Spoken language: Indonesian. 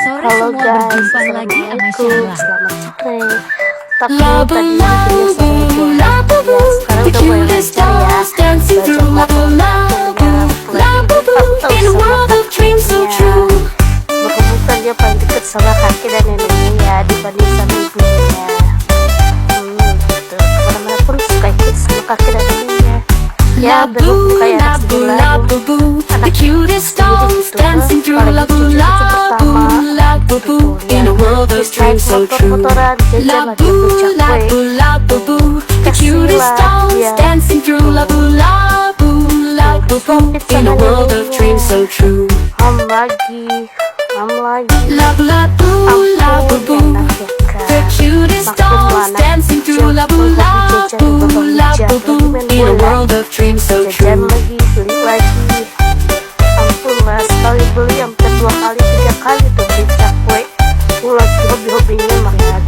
Sore Halo semua, guys, berjumpa lagi sama assalamualaikum, Syahla. selamat sore. Tapi Labu, tadi labu, videonya labu, saya ya, sekarang the udah mulai cutest lancar ya. dolls dancing Belajar through labu, lagu labu, labu, in a world of dreams so true. Berkebutan dia paling dekat sama kakek dan neneknya ya, dibanding sama ibunya. Gitu. Kemana-mana pun suka ikut sama kakek dan neneknya. Ya, Labu, belum kayak anak labu, sebelah. labu, the cutest dolls dancing through labu, labu, in a world of dreams so true. Labu, labu, labu, the cutest dolls dancing through labu, labu, in a world of dreams so true. Lagi. Labu, labu, labu, the cutest dolls dancing through labu, labu, in a world of dreams so Jajan true. lagi, beli lagi. Ampun lah, sekali beli sampai 2 kali 3 kali tuh beli cakwe. Aku lagi hobi-hobinya mah ya